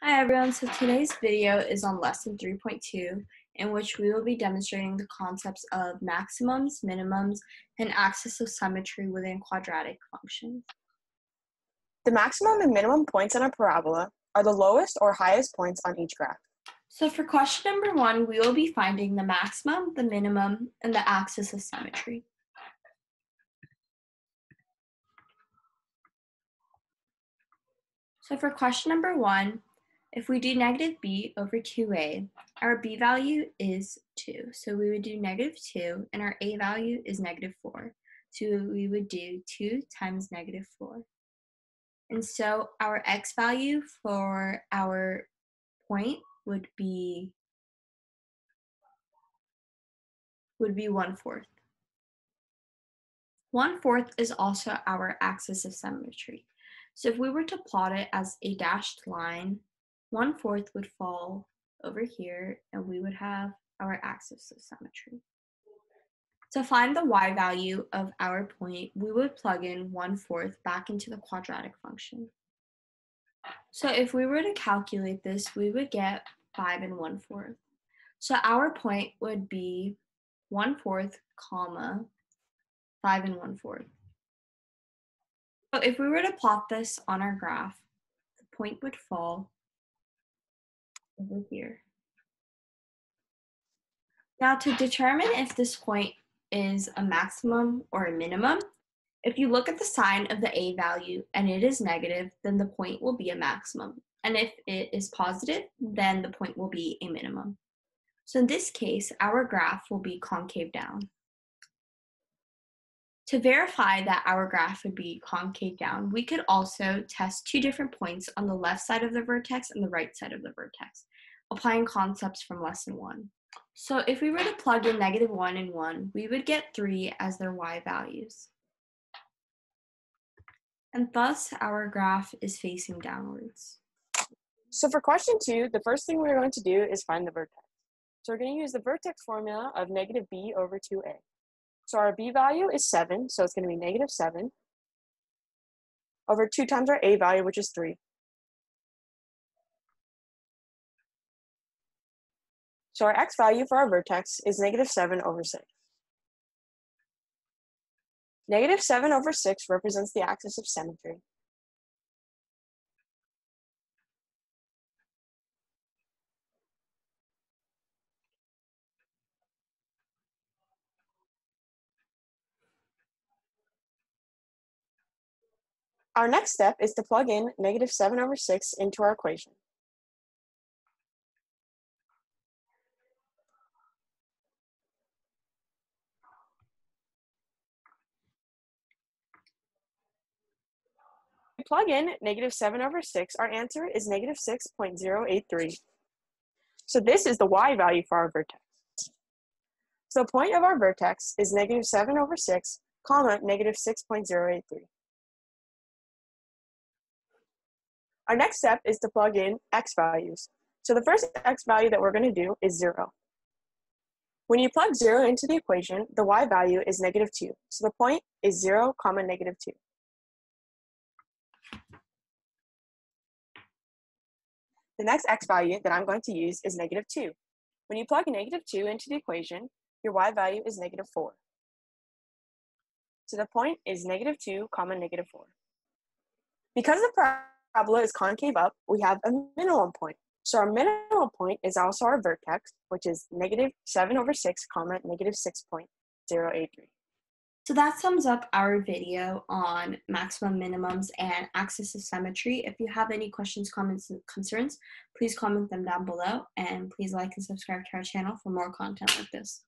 Hi everyone, so today's video is on lesson 3.2, in which we will be demonstrating the concepts of maximums, minimums, and axis of symmetry within quadratic functions. The maximum and minimum points on a parabola are the lowest or highest points on each graph. So for question number 1, we will be finding the maximum, the minimum, and the axis of symmetry. So for question number 1, if we do negative b over 2a, our b value is 2. So we would do negative 2, and our a value is negative 4. So we would do 2 times negative 4. And so our x value for our point would be 1/4. 1/4 is also our axis of symmetry. So if we were to plot it as a dashed line, 1/4 would fall over here, and we would have our axis of symmetry. To find the y value of our point, we would plug in 1/4 back into the quadratic function. So if we were to calculate this, we would get 5 1/4. So our point would be 1/4, comma, 5 1/4. So if we were to plot this on our graph, the point would fall over here. Now to determine if this point is a maximum or a minimum, if you look at the sign of the a value and it is negative, then the point will be a maximum. And if it is positive, then the point will be a minimum. So in this case, our graph will be concave down. To verify that our graph would be concave down, we could also test two different points on the left side of the vertex and the right side of the vertex, applying concepts from lesson 1. So if we were to plug in -1 and 1, we would get 3 as their y values. And thus, our graph is facing downwards. So for question 2, the first thing we're going to do is find the vertex. So we're going to use the vertex formula of negative b over 2a. So our b value is 7, so it's going to be negative 7, over 2 times our a value, which is 3. So our x value for our vertex is negative 7 over 6. Negative 7 over 6 represents the axis of symmetry. Our next step is to plug in negative 7 over 6 into our equation. We plug in negative 7 over 6, our answer is negative 6.083. So this is the y value for our vertex. So the point of our vertex is negative 7 over 6, comma, negative 6.083. Our next step is to plug in x values. So the first x value that we're going to do is 0. When you plug 0 into the equation, the y value is negative 2. So the point is 0, comma, negative 2. The next x value that I'm going to use is negative 2. When you plug negative 2 into the equation, your y value is negative 4. So the point is negative 2, comma, negative 4. Because the parabola is concave up, we have a minimum point. So our minimum point is also our vertex, which is negative 7 over 6, comma, negative 6.083. So that sums up our video on maximum, minimums, and axis of symmetry. If you have any questions, comments, and concerns, please comment them down below, and please like and subscribe to our channel for more content like this.